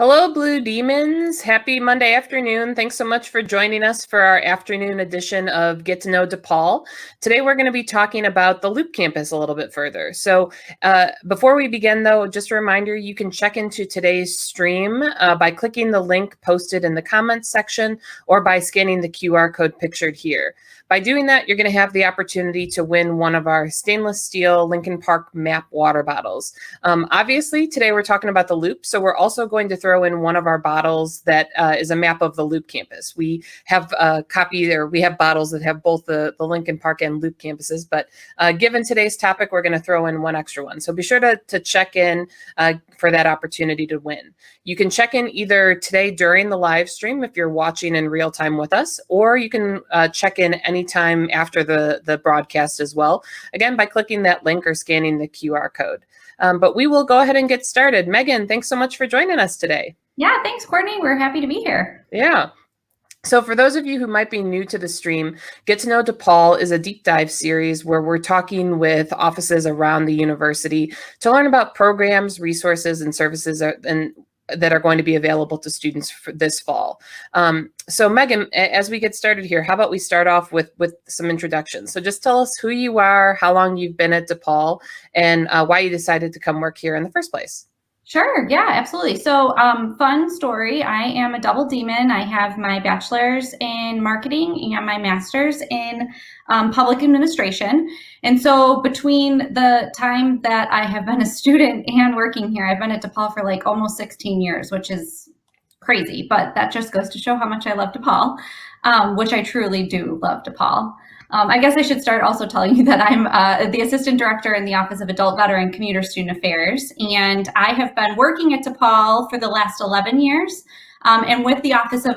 Hello, Blue Demons. Happy Monday afternoon. Thanks so much for joining us for our afternoon edition of Get to Know DePaul. Today, we're going to be talking about the Loop campus a little bit further. So before we begin, though, just a reminder, you can check into today's stream by clicking the link posted in the comments section or by scanning the QR code pictured here. By doing that, you're going to have the opportunity to win one of our stainless steel Lincoln Park map water bottles. Obviously, today we're talking about the Loop, so we're also going to throw in one of our bottles that is a map of the Loop campus. We have we have bottles that have both the Lincoln Park and Loop campuses, but given today's topic, we're going to throw in one extra one. So be sure to check in for that opportunity to win. You can check in either today during the live stream if you're watching in real time with us, or you can check in anytime after the broadcast as well, again, by clicking that link or scanning the QR code. But we will go ahead and get started. Megan, thanks so much for joining us today. Yeah, thanks, Courtney. We're happy to be here. Yeah. So for those of you who might be new to the stream, Get to Know DePaul is a deep dive series where we're talking with offices around the university to learn about programs, resources, and services that are going to be available to students for this fall. So Megan, as we get started here, how about we start off with some introductions? So just tell us who you are, how long you've been at DePaul, and why you decided to come work here in the first place. Sure. Yeah, absolutely. So fun story. I am a double demon. I have my bachelor's in marketing and my master's in public administration. And so between the time that I have been a student and working here, I've been at DePaul for like almost 16 years, which is crazy, but that just goes to show how much I love DePaul, which I truly do love DePaul. I guess I should start also telling you that I'm the assistant director in the Office of Adult, Veteran, Commuter Student Affairs, and I have been working at DePaul for the last 11 years, and with the Office of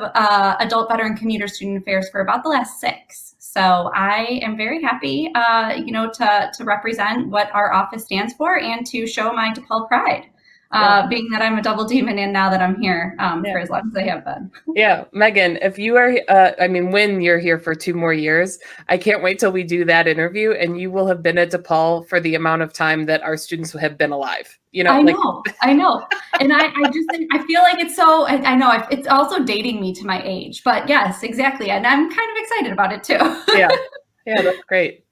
Adult, Veteran, Commuter Student Affairs for about the last 6. So I am very happy, to represent what our office stands for and to show my DePaul pride. Being that I'm a double demon and now that I'm here for as long as I have been. Yeah, Megan, if you are, when you're here for 2 more years, I can't wait till we do that interview and you will have been at DePaul for the amount of time that our students have been alive. I know. And I just think, I feel like it's so, I know it's also dating me to my age, but yes, exactly. And I'm kind of excited about it too. Yeah, that's great.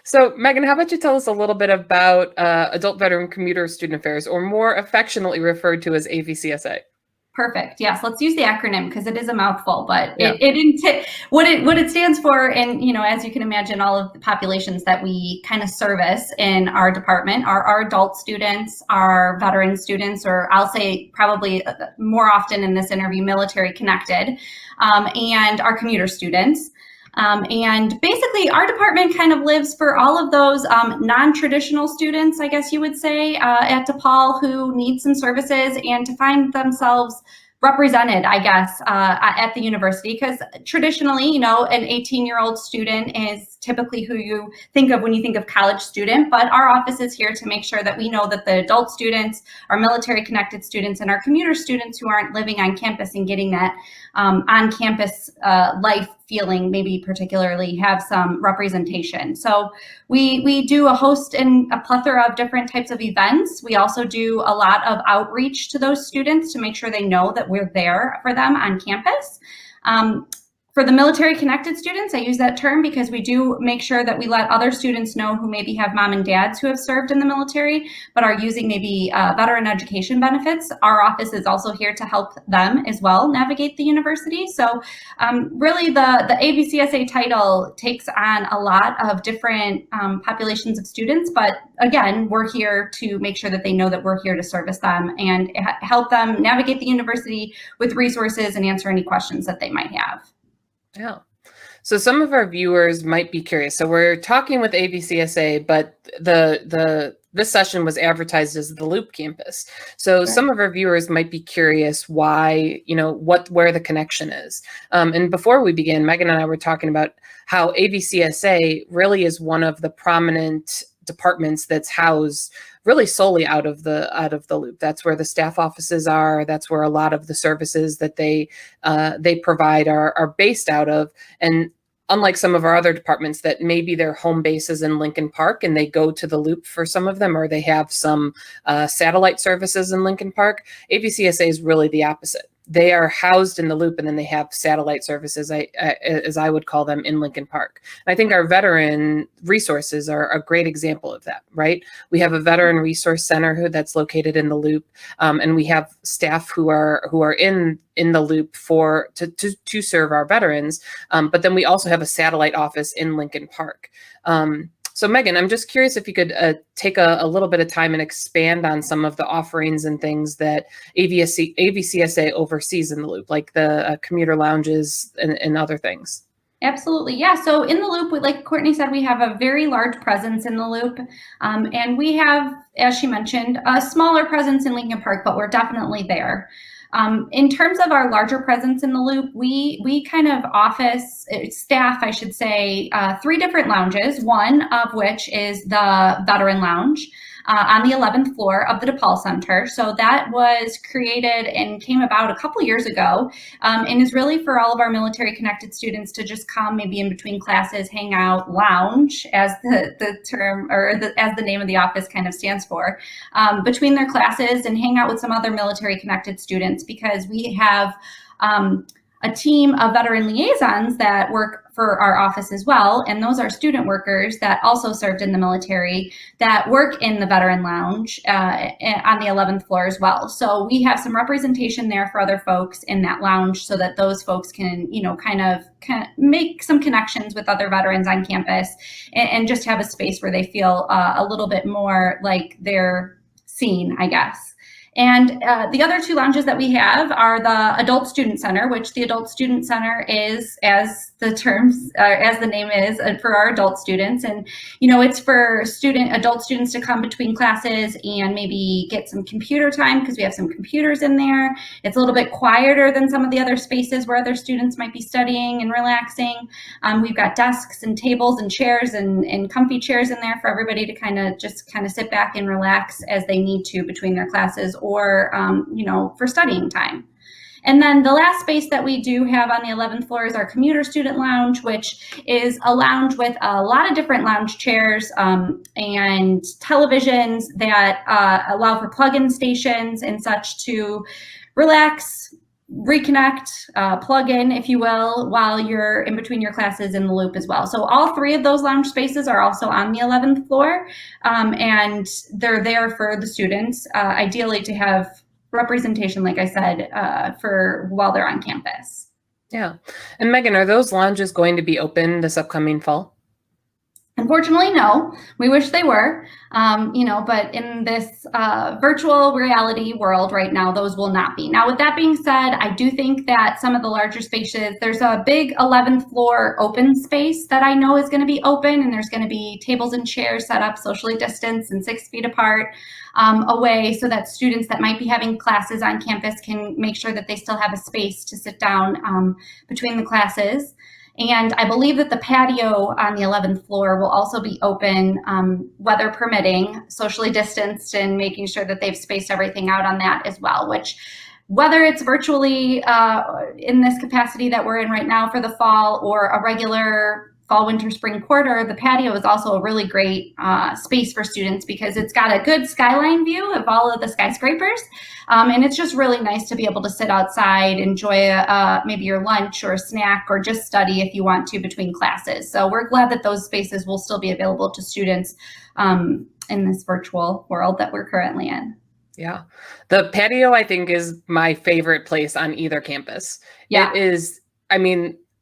So Megan, how about you tell us a little bit about Adult Veteran Commuter Student Affairs, or more affectionately referred to as AVCSA? Perfect. Yes, let's use the acronym because it is a mouthful, but what it stands for, and as you can imagine, all of the populations that we kind of service in our department are our adult students, our veteran students, or I'll say probably more often in this interview, military connected, and our commuter students. And basically, our department kind of lives for all of those non-traditional students, I guess you would say, at DePaul who need some services and to find themselves represented, I guess, at the university, because traditionally, an 18-year-old student is typically who you think of when you think of college student, but our office is here to make sure that we know that the adult students, our military connected students, and our commuter students who aren't living on campus and getting that on-campus life feeling, maybe particularly, have some representation. So we do a host and a plethora of different types of events. We also do a lot of outreach to those students to make sure they know that we're there for them on campus. For the military connected students, I use that term because we do make sure that we let other students know who maybe have mom and dads who have served in the military, but are using maybe veteran education benefits. Our office is also here to help them as well navigate the university. So really the AVCSA title takes on a lot of different populations of students, but again, we're here to make sure that they know that we're here to service them and help them navigate the university with resources and answer any questions that they might have. Yeah. So some of our viewers might be curious. So we're talking with AVCSA, but this session was advertised as the Loop campus. So some of our viewers might be curious why, where the connection is. And before we begin, Megan and I were talking about how AVCSA really is one of the prominent departments that's housed really solely out of the Loop. That's where the staff offices are. That's where a lot of the services that they provide are based out of. And unlike some of our other departments that maybe their home base is in Lincoln Park and they go to the Loop for some of them, or they have some satellite services in Lincoln Park, AVCSA is really the opposite. They are housed in the Loop, and then they have satellite services, as I would call them, in Lincoln Park. And I think our veteran resources are a great example of that, right? We have a veteran resource center that's located in the Loop, and we have staff who are in the Loop to serve our veterans. But then we also have a satellite office in Lincoln Park. So Megan, I'm just curious if you could take a little bit of time and expand on some of the offerings and things that AVCSA oversees in the Loop, like the commuter lounges and other things. Absolutely. Yeah. So in the Loop, like Courtney said, we have a very large presence in the Loop. And we have, as she mentioned, a smaller presence in Lincoln Park, but we're definitely there. In terms of our larger presence in the Loop, we kind of staff, I should say, 3 different lounges, one of which is the Veteran Lounge on the 11th floor of the DePaul Center. So that was created and came about a couple years ago, and is really for all of our military connected students to just come maybe in between classes, hang out, lounge, as the term, or as the name of the office kind of stands for, between their classes and hang out with some other military connected students, because we have a team of veteran liaisons that work for our office as well. And those are student workers that also served in the military that work in the Veteran Lounge on the 11th floor as well. So we have some representation there for other folks in that lounge so that those folks can, kind of make some connections with other veterans on campus and just have a space where they feel a little bit more like they're seen, I guess. And the other 2 lounges that we have are the Adult Student Center, which the Adult Student Center is, as the name is, for our adult students. And, it's for adult students to come between classes and maybe get some computer time, because we have some computers in there. It's a little bit quieter than some of the other spaces where other students might be studying and relaxing. We've got desks and tables and chairs and comfy chairs in there for everybody to kind of sit back and relax as they need to between their classes, or, for studying time. And then the last space that we do have on the 11th floor is our commuter student lounge, which is a lounge with a lot of different lounge chairs and televisions that allow for plug-in stations and such to relax, reconnect, plug in, if you will, while you're in between your classes in the Loop as well. So all 3 of those lounge spaces are also on the 11th floor, and they're there for the students, ideally to have representation, like I said, for while they're on campus. Yeah. And Megan, are those lounges going to be open this upcoming fall? Unfortunately, no. We wish they were, but in this virtual reality world right now, those will not be. Now, with that being said, I do think that some of the larger spaces, there's a big 11th floor open space that I know is going to be open, and there's going to be tables and chairs set up socially distanced and 6 feet apart away, so that students that might be having classes on campus can make sure that they still have a space to sit down between the classes. And I believe that the patio on the 11th floor will also be open, weather permitting, socially distanced, and making sure that they've spaced everything out on that as well, which, whether it's virtually in this capacity that we're in right now for the fall, or a regular fall, winter, spring quarter, the patio is also a really great space for students, because it's got a good skyline view of all of the skyscrapers. And it's just really nice to be able to sit outside, enjoy maybe your lunch or a snack, or just study if you want to between classes. So we're glad that those spaces will still be available to students in this virtual world that we're currently in. Yeah. The patio, I think, is my favorite place on either campus. Yeah. It is,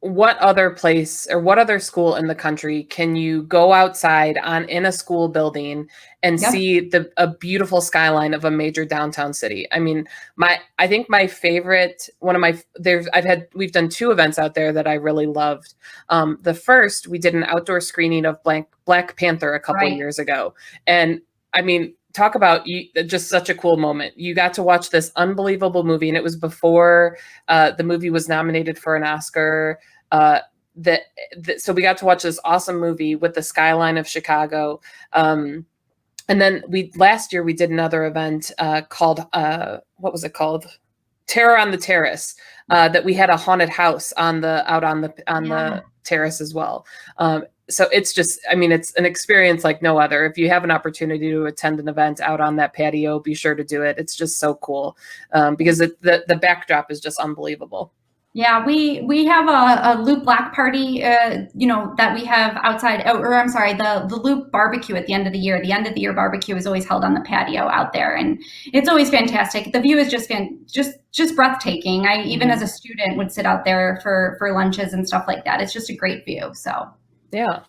what other place or what other school in the country can you go outside in a school building and see a beautiful skyline of a major downtown city? I think my favorite, we've done 2 events out there that I really loved. The first, we did an outdoor screening of Black Panther a couple years ago. And talk about just such a cool moment. You got to watch this unbelievable movie, and it was before the movie was nominated for an Oscar. So we got to watch this awesome movie with the skyline of Chicago. And then last year we did another event called, what was it called? Terror on the Terrace. That we had a haunted house on the terrace as well. So it's just, I mean, it's an experience like no other. If you have an opportunity to attend an event out on that patio, be sure to do it. It's just so cool because the backdrop is just unbelievable. Yeah, we have a Loop Block party, that we have outside, or I'm sorry, the Loop barbecue at the end of the year. The end of the year barbecue is always held on the patio out there, and it's always fantastic. The view is just breathtaking. I even as a student would sit out there for lunches and stuff like that. It's just a great view. So. Yeah.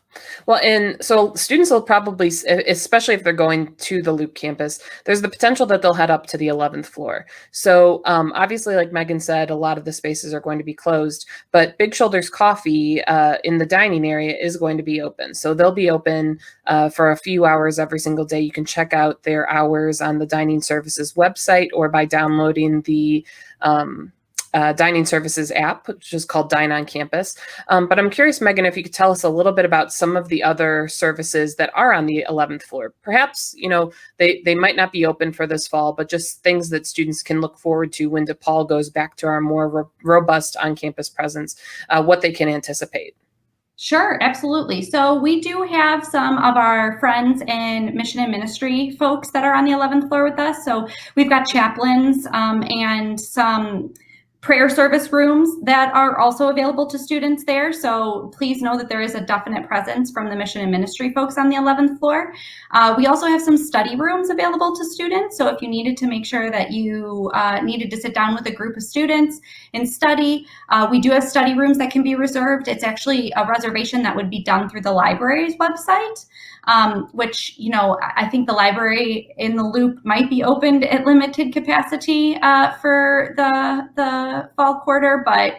Well, and so students will probably, especially if they're going to the Loop campus, there's the potential that they'll head up to the 11th floor. So obviously, like Megan said, a lot of the spaces are going to be closed, but Big Shoulders Coffee in the dining area is going to be open. So they'll be open for a few hours every single day. You can check out their hours on the dining services website or by downloading the dining services app, which is called Dine on Campus. But I'm curious, Megan, if you could tell us a little bit about some of the other services that are on the 11th floor. Perhaps, they might not be open for this fall, but just things that students can look forward to when DePaul goes back to our more robust on-campus presence, what they can anticipate. Sure, absolutely. So we do have some of our friends in mission and ministry folks that are on the 11th floor with us. So we've got chaplains and some prayer service rooms that are also available to students there. So please know that there is a definite presence from the mission and ministry folks on the 11th floor. We also have some study rooms available to students. So if you needed to make sure that you needed to sit down with a group of students and study, we do have study rooms that can be reserved. It's actually a reservation that would be done through the library's website. Which, I think the library in the Loop might be opened at limited capacity for the fall quarter, but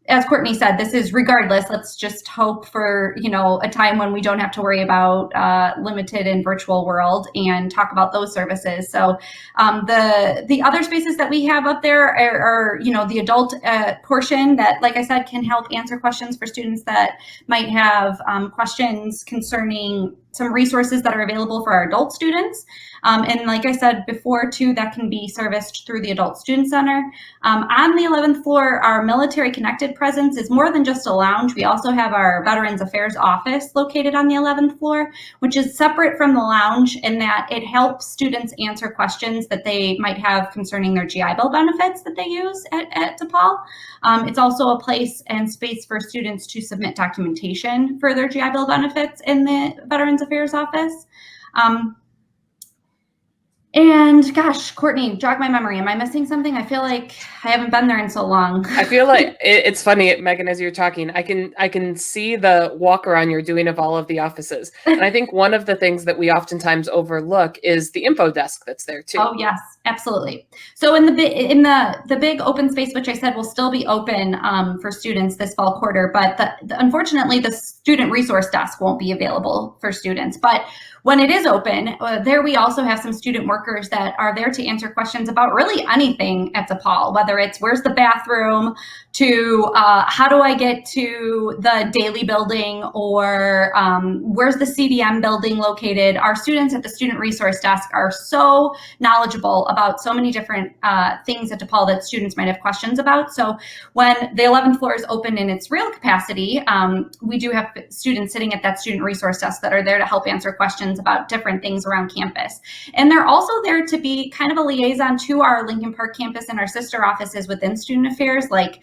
as Courtney said, this is regardless. Let's just hope for, a time when we don't have to worry about limited and virtual world and talk about those services. So the other spaces that we have up there are the adult portion that, like I said, can help answer questions for students that might have questions concerning some resources that are available for our adult students. And like I said before, too, that can be serviced through the Adult Student Center. On the 11th floor, our military connected presence is more than just a lounge. We also have our Veterans Affairs office located on the 11th floor, which is separate from the lounge in that it helps students answer questions that they might have concerning their GI Bill benefits that they use at DePaul. It's also a place and space for students to submit documentation for their GI Bill benefits in the Veterans Affairs office. And gosh, Courtney, jog my memory. Am I missing something? I feel like I haven't been there in so long. I feel like it's funny, Megan, as you're talking, I can see the walk around you're doing of all of the offices. And I think one of the things that we oftentimes overlook is the info desk that's there too. Oh yes, absolutely. So in the big open space, which I said will still be open for students this fall quarter, but unfortunately the student resource desk won't be available for students. But when it is open, there we also have some student workers that are there to answer questions about really anything at DePaul, whether it's where's the bathroom to how do I get to the Daily building or where's the CDM building located. Our students at the student resource desk are so knowledgeable about so many different things at DePaul that students might have questions about. So when the 11th floor is open in its real capacity, we do have students sitting at that student resource desk that are there to help answer questions about different things around campus. And they're also there to be kind of a liaison to our Lincoln Park campus and our sister offices within student affairs, like,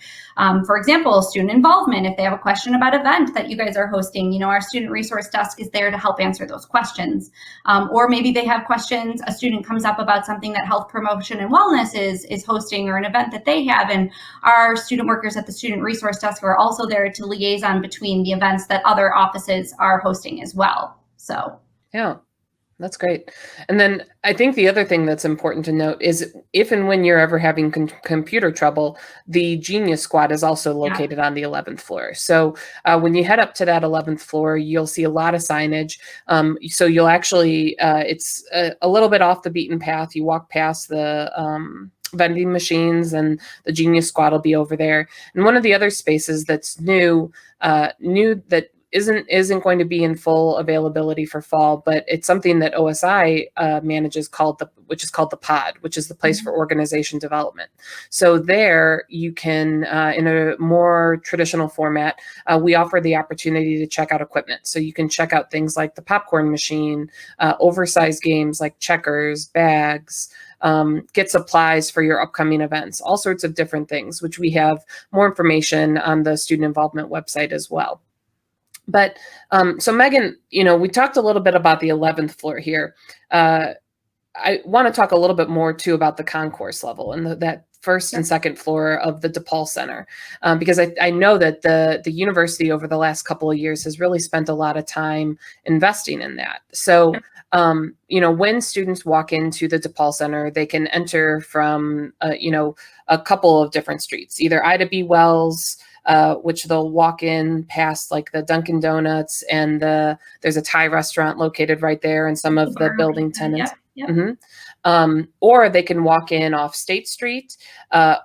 for example, student involvement. If they have a question about an event that you guys are hosting, our student resource desk is there to help answer those questions. Or maybe they have questions, a student comes up about something that Health Promotion and Wellness is hosting or an event that they have, and our student workers at the student resource desk are also there to liaison between the events that other offices are hosting as well. So. Yeah, that's great. And then I think the other thing that's important to note is if and when you're ever having computer trouble, the Genius Squad is also located on the 11th floor. So when you head up to that 11th floor, you'll see a lot of signage. So you'll actually, it's a little bit off the beaten path. You walk past the vending machines and the Genius Squad will be over there. And one of the other spaces that's new that isn't going to be in full availability for fall, but it's something that OSI manages, which is called the Pod, which is the place for organization development. So there you can, in a more traditional format, we offer the opportunity to check out equipment. So you can check out things like the popcorn machine, oversized games like checkers, bags, get supplies for your upcoming events, all sorts of different things, which we have more information on the student involvement website as well. But so Megan, we talked a little bit about the 11th floor here. I want to talk a little bit more too about the concourse level and that first and second floor of the DePaul Center, because I know that the university over the last couple of years has really spent a lot of time investing in that. So, when students walk into the DePaul Center, they can enter from, a couple of different streets, either Ida B. Wells, which they'll walk in past like the Dunkin' Donuts, and there's a Thai restaurant located right there, and some of the building tenants. Yep. Mm-hmm. Or they can walk in off State Street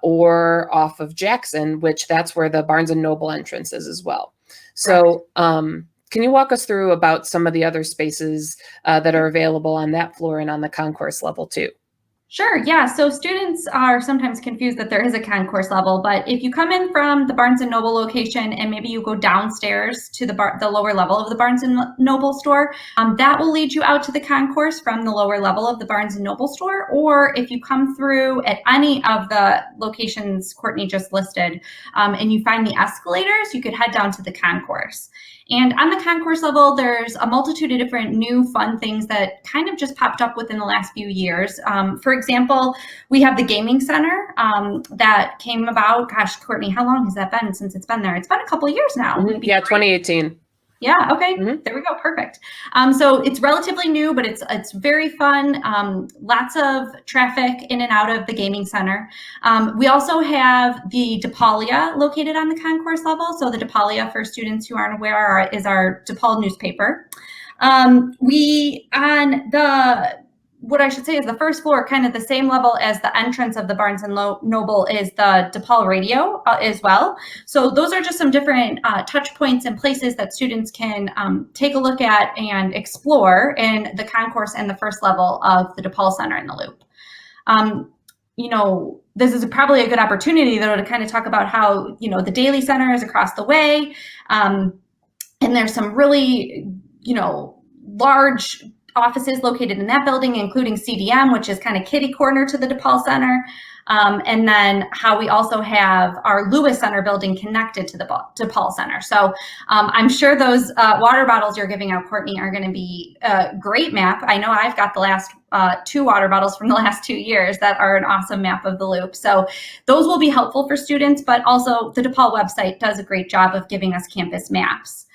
or off of Jackson, which that's where the Barnes & Noble entrance is as well. So can you walk us through about some of the other spaces that are available on that floor and on the concourse level too? Sure. Yeah. So students are sometimes confused that there is a concourse level, but if you come in from the Barnes & Noble location and maybe you go downstairs to the lower level of the Barnes & Noble store, that will lead you out to the concourse from the lower level of the Barnes & Noble store. Or if you come through at any of the locations Courtney just listed, and you find the escalators, you could head down to the concourse. And on the concourse level, there's a multitude of different new fun things that kind of just popped up within the last few years. For example, we have the gaming center that came about. Gosh, Courtney, how long has that been since it's been there? It's been a couple of years now. Mm-hmm. Yeah, 2018. Yeah. Okay. Mm-hmm. There we go. Perfect. So it's relatively new, but it's very fun. Lots of traffic in and out of the gaming center. We also have the DePaulia located on the concourse level. So the DePaulia, for students who aren't aware, is our DePaul newspaper. What I should say is the first floor, kind of the same level as the entrance of the Barnes & Noble, is the DePaul radio as well. So those are just some different touch points and places that students can take a look at and explore in the concourse and the first level of the DePaul Center in the Loop. This is probably a good opportunity, though, to kind of talk about how, the Daily Center is across the way. And there's some really, large offices located in that building, including CDM, which is kind of kitty corner to the DePaul Center. And then how we also have our Lewis Center building connected to the DePaul Center. So I'm sure those water bottles you're giving out, Courtney, are going to be a great map. I know I've got the last 2 water bottles from the last 2 years that are an awesome map of the Loop. So those will be helpful for students, but also the DePaul website does a great job of giving us campus maps.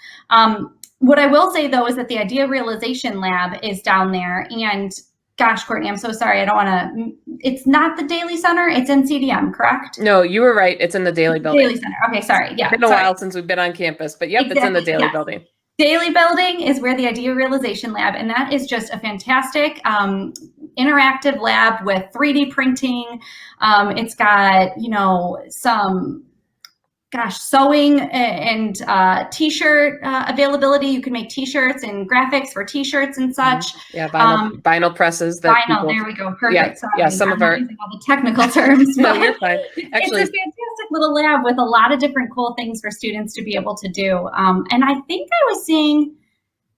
What I will say, though, is that the IdeaRealization Lab is down there. And gosh, Courtney, I'm so sorry. I don't want to. It's not the Daily Center. It's in CDM, correct? No, you were right. It's in the Daily building. Daily Center. Okay, sorry. Yeah. It's been a while since we've been on campus, but yep, exactly. It's in the Daily building. Daily building is where the IdeaRealization Lab, and that is just a fantastic interactive lab with 3D printing. It's got, some sewing and t-shirt availability. You can make t-shirts and graphics for t-shirts and such. Yeah, vinyl presses. Vinyl, there we go. Perfect. Yeah, some of our using all the technical terms. No, you're fine. Actually, it's a fantastic little lab with a lot of different cool things for students to be able to do. And I think I was seeing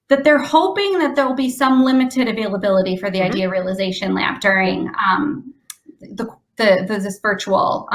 that they're hoping that there will be some limited availability for the IdeaRealization Lab during this virtual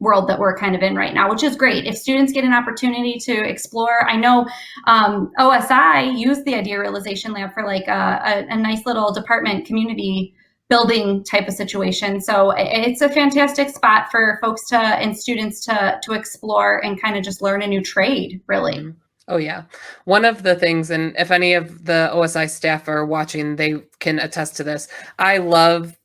world that we're kind of in right now, which is great. If students get an opportunity to explore, I know OSI used the IdeaRealization Lab for like a nice little department community building type of situation. So it's a fantastic spot for folks and students to explore and kind of just learn a new trade, really. Oh, yeah. One of the things, and if any of the OSI staff are watching, they can attest to this. I love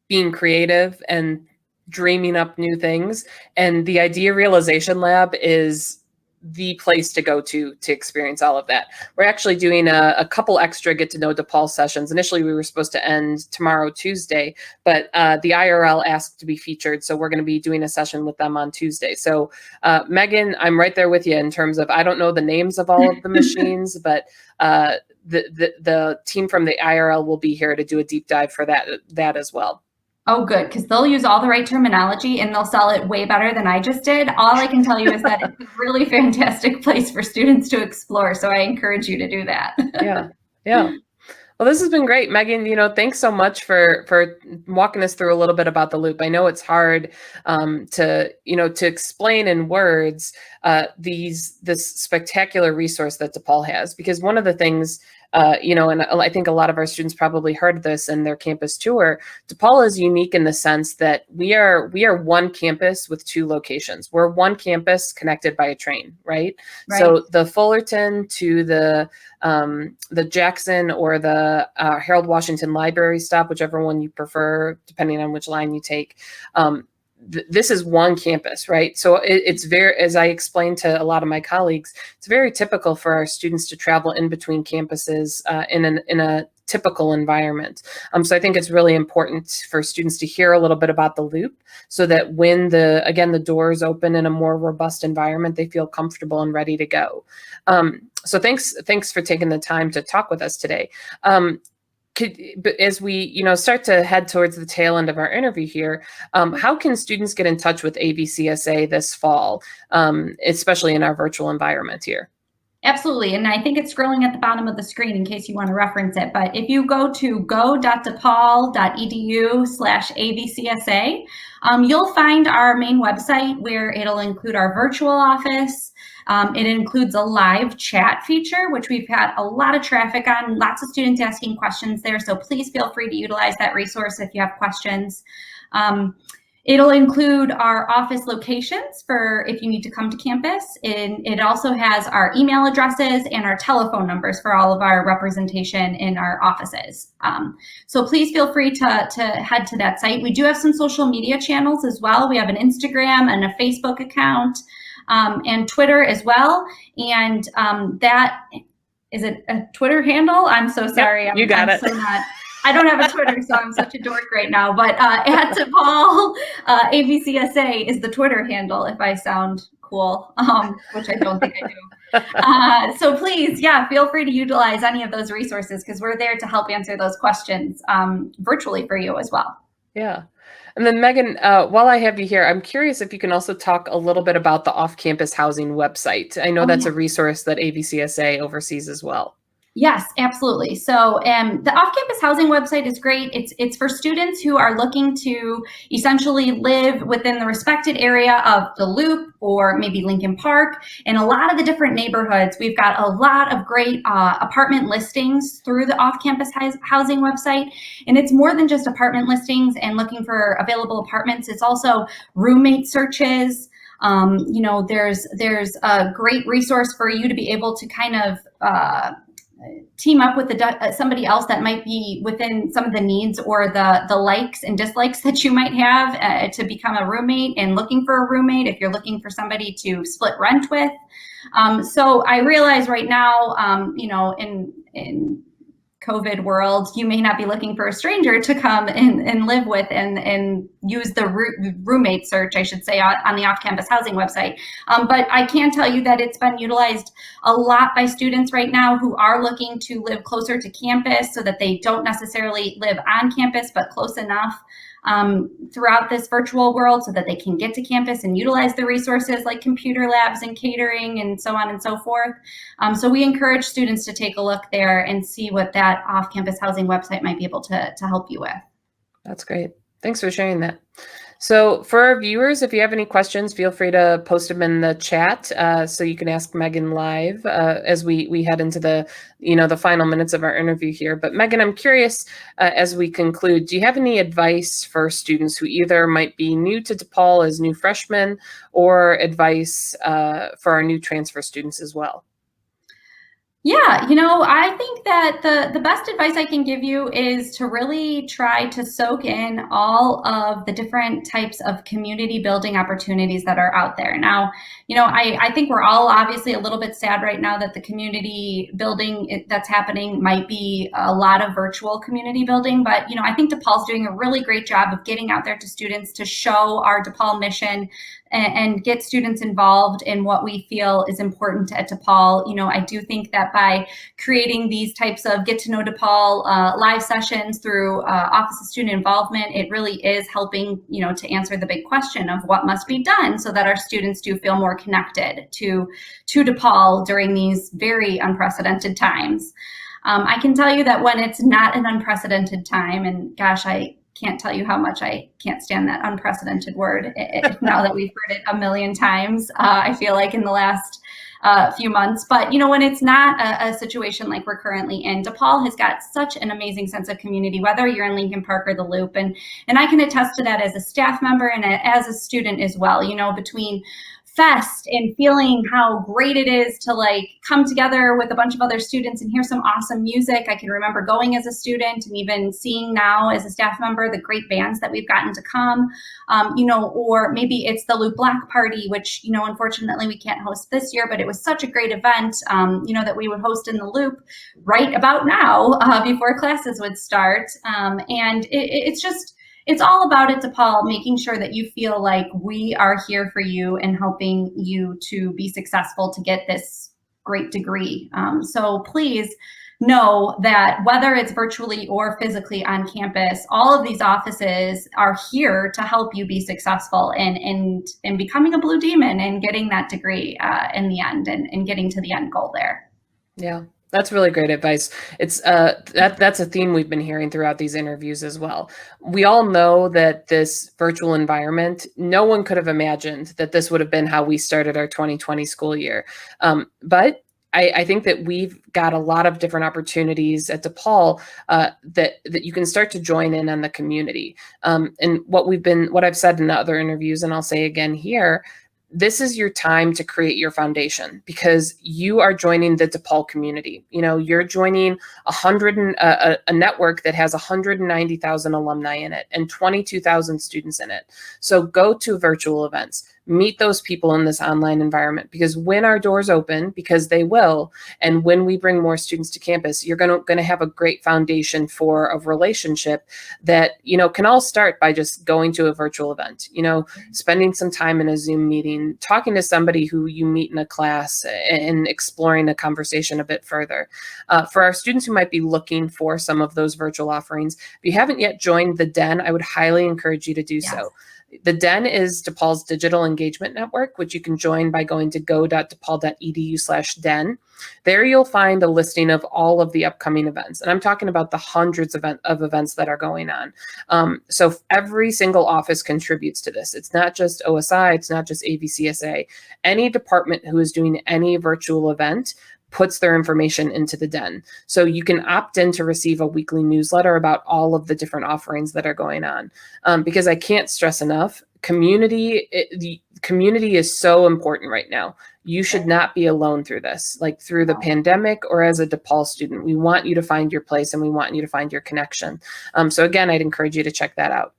being creative and dreaming up new things. And the IdeaRealization Lab is the place to go to experience all of that. We're actually doing a couple extra Get to Know DePaul sessions. Initially, we were supposed to end tomorrow, Tuesday, but the IRL asked to be featured, so we're going to be doing a session with them on Tuesday. So Megan, I'm right there with you in terms of, I don't know the names of all of the machines, but the team from the IRL will be here to do a deep dive for that as well. Oh, good, because they'll use all the right terminology and they'll sell it way better than I just did. All I can tell you is that it's a really fantastic place for students to explore. So I encourage you to do that. Yeah. Well, this has been great, Megan. Thanks so much for walking us through a little bit about the Loop. I know it's hard to explain in words this spectacular resource that DePaul has, because one of the things, and I think a lot of our students probably heard this in their campus tour, DePaul is unique in the sense that we are one campus with two locations. We're one campus connected by a train, right? So the Fullerton to the Jackson or the Harold Washington Library stop, whichever one you prefer, depending on which line you take. This is one campus, right? So it's very, as I explained to a lot of my colleagues, it's very typical for our students to travel in between campuses in a typical environment. So I think it's really important for students to hear a little bit about the Loop, so that when the doors open in a more robust environment, they feel comfortable and ready to go. So thanks for taking the time to talk with us today. But as we start to head towards the tail end of our interview here, how can students get in touch with AVCSA this fall, especially in our virtual environment here? Absolutely. And I think it's scrolling at the bottom of the screen in case you want to reference it. But if you go to go.depaul.edu/AVCSA, you'll find our main website where it'll include our virtual office. It includes a live chat feature, which we've had a lot of traffic on, lots of students asking questions there. So please feel free to utilize that resource if you have questions. It'll include our office locations for if you need to come to campus. And it also has our email addresses and our telephone numbers for all of our representation in our offices. So please feel free to head to that site. We do have some social media channels as well. We have an Instagram and a Facebook account, and Twitter as well. And that, is it a Twitter handle? I'm so sorry. Yep, you got it. I don't have a Twitter, so I'm such a dork right now. But at DePaul, AVCSA is the Twitter handle, if I sound cool, which I don't think I do. So please, feel free to utilize any of those resources, because we're there to help answer those questions virtually for you as well. Yeah. And then Megan, while I have you here, I'm curious if you can also talk a little bit about the OffCampus Housing website. I know that's a resource that AVCSA oversees as well. Yes, absolutely. So the Off-Campus Housing website is great. It's for students who are looking to essentially live within the respected area of the Loop or maybe Lincoln Park. In a lot of the different neighborhoods, we've got a lot of great apartment listings through the Off-Campus Housing website. And it's more than just apartment listings and looking for available apartments. It's also roommate searches. There's a great resource for you to be able to kind of team up with somebody else that might be within some of the needs or the likes and dislikes that you might have to become a roommate, and looking for a roommate if you're looking for somebody to split rent with. So I realize right now, in COVID world, you may not be looking for a stranger to come and live with and use the roommate search, I should say, on the off-campus housing website. But I can tell you that it's been utilized a lot by students right now who are looking to live closer to campus so that they don't necessarily live on campus, but close enough throughout this virtual world so that they can get to campus and utilize the resources like computer labs and catering and so on and so forth. So we encourage students to take a look there and see what that off-campus housing website might be able to help you with. That's great. Thanks for sharing that. So for our viewers, if you have any questions, feel free to post them in the chat so you can ask Megan live as we head into the final minutes of our interview here. But Megan, I'm curious, as we conclude, do you have any advice for students who either might be new to DePaul as new freshmen, or advice for our new transfer students as well? Yeah, I think that the best advice I can give you is to really try to soak in all of the different types of community building opportunities that are out there. Now, I think we're all obviously a little bit sad right now that the community building that's happening might be a lot of virtual community building, but I think DePaul's doing a really great job of getting out there to students to show our DePaul mission and get students involved in what we feel is important at DePaul. I do think that by creating these types of get to know DePaul live sessions through Office of Student Involvement, it really is helping, to answer the big question of what must be done so that our students do feel more connected to DePaul during these very unprecedented times. I can tell you that when it's not an unprecedented time, and gosh, I can't tell you how much I can't stand that unprecedented word now that we've heard it a million times, I feel like in the last few months. But, when it's not a situation like we're currently in, DePaul has got such an amazing sense of community, whether you're in Lincoln Park or the Loop. And I can attest to that as a staff member and as a student as well, between fest and feeling how great it is to come together with a bunch of other students and hear some awesome music. I can remember going as a student and even seeing now as a staff member the great bands that we've gotten to come, or maybe it's the Loop Block Party, which, unfortunately we can't host this year, but it was such a great event, that we would host in the Loop right about now before classes would start. And it's all about it, DePaul, making sure that you feel like we are here for you and helping you to be successful to get this great degree. So please know that whether it's virtually or physically on campus, all of these offices are here to help you be successful in becoming a Blue Demon and getting that degree in the end and getting to the end goal there. Yeah. That's really great advice. It's that's a theme we've been hearing throughout these interviews as well. We all know that this virtual environment, no one could have imagined that this would have been how we started our 2020 school year. But I think that we've got a lot of different opportunities at DePaul that you can start to join in on the community. And what I've said in the other interviews, and I'll say again here, this is your time to create your foundation because you are joining the DePaul community. You're joining a network that has 190,000 alumni in it and 22,000 students in it. So go to virtual events, meet those people in this online environment, because when our doors open, because they will, and when we bring more students to campus, you're going to have a great foundation for a relationship that, can all start by just going to a virtual event, spending some time in a Zoom meeting, talking to somebody who you meet in a class and exploring a conversation a bit further. For our students who might be looking for some of those virtual offerings, if you haven't yet joined the Den, I would highly encourage you to do so. The Den is DePaul's digital engagement network, which you can join by going to go.depaul.edu/den. There you'll find a listing of all of the upcoming events. And I'm talking about the hundreds of events that are going on. So every single office contributes to this. It's not just OSI, it's not just AVCSA. Any department who is doing any virtual event puts their information into the Den. So you can opt in to receive a weekly newsletter about all of the different offerings that are going on. Because I can't stress enough, the community is so important right now. You should not be alone through this, like through the pandemic or as a DePaul student. We want you to find your place and we want you to find your connection. So again, I'd encourage you to check that out.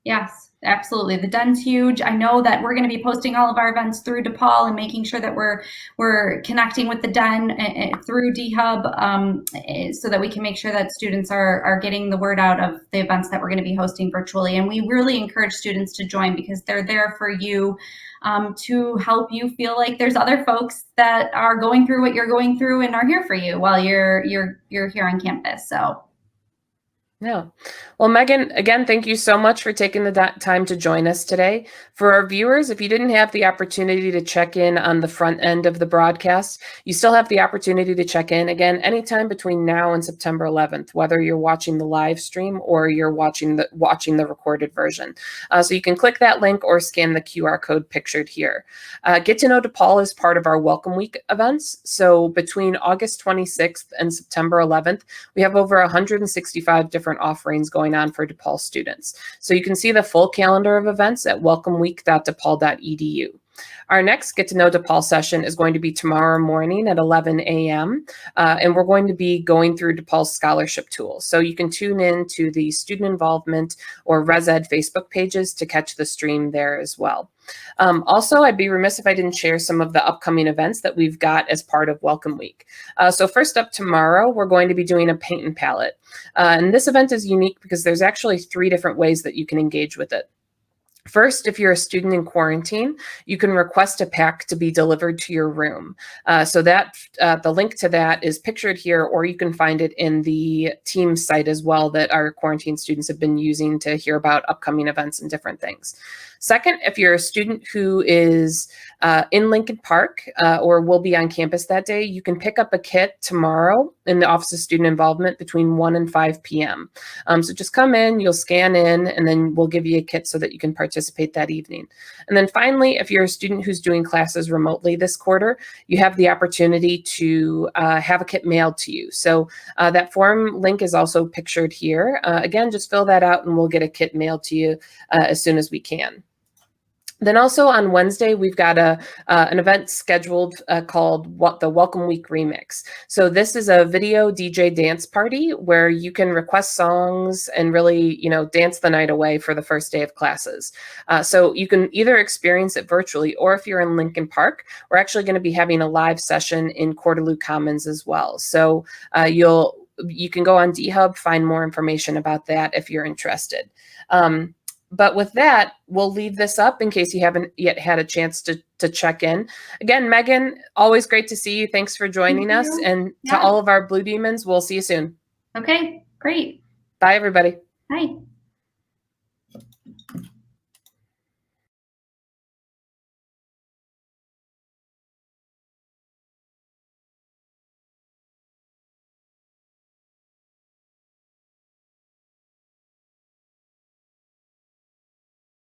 Yes. Absolutely. The Den's huge. I know that we're going to be posting all of our events through DePaul and making sure that we're connecting with the Den through D-Hub so that we can make sure that students are getting the word out of the events that we're going to be hosting virtually. And we really encourage students to join because they're there for you to help you feel like there's other folks that are going through what you're going through and are here for you while you're here on campus. So. Yeah. Well, Megan, again, thank you so much for taking the time to join us today. For our viewers, if you didn't have the opportunity to check in on the front end of the broadcast, you still have the opportunity to check in again anytime between now and September 11th, whether you're watching the live stream or you're watching the recorded version. So you can click that link or scan the QR code pictured here. Get to Know DePaul is part of our Welcome Week events. So between August 26th and September 11th, we have over 165 different offerings going on for DePaul students. So you can see the full calendar of events at welcomeweek.depaul.edu. Our next Get to Know DePaul session is going to be tomorrow morning at 11 a.m. And we're going to be going through DePaul's scholarship tools. So you can tune in to the student involvement or ResEd Facebook pages to catch the stream there as well. Also, I'd be remiss if I didn't share some of the upcoming events that we've got as part of Welcome Week. So first up tomorrow, we're going to be doing a paint and palette. And this event is unique because there's actually 3 different ways that you can engage with it. First, if you're a student in quarantine, you can request a pack to be delivered to your room. So that the link to that is pictured here, or you can find it in the Teams site as well that our quarantine students have been using to hear about upcoming events and different things. Second, if you're a student who is in Lincoln Park or will be on campus that day, you can pick up a kit tomorrow in the Office of Student Involvement between 1 and 5 p.m. So just come in, you'll scan in, and then we'll give you a kit so that you can participate that evening. And then finally, if you're a student who's doing classes remotely this quarter, you have the opportunity to have a kit mailed to you. So that form link is also pictured here. Again, just fill that out and we'll get a kit mailed to you as soon as we can. Then also on Wednesday, we've got an event scheduled called the Welcome Week Remix. So this is a video DJ dance party where you can request songs and really, dance the night away for the first day of classes. So you can either experience it virtually, or if you're in Lincoln Park, we're actually going to be having a live session in Cordeloo Commons as well. So you can go on DHub, find more information about that if you're interested. But with that, we'll leave this up in case you haven't yet had a chance to check in. Again, Megan, always great to see you. Thanks for joining us. And to all of our Blue Demons, we'll see you soon. Okay, great. Bye, everybody. Bye.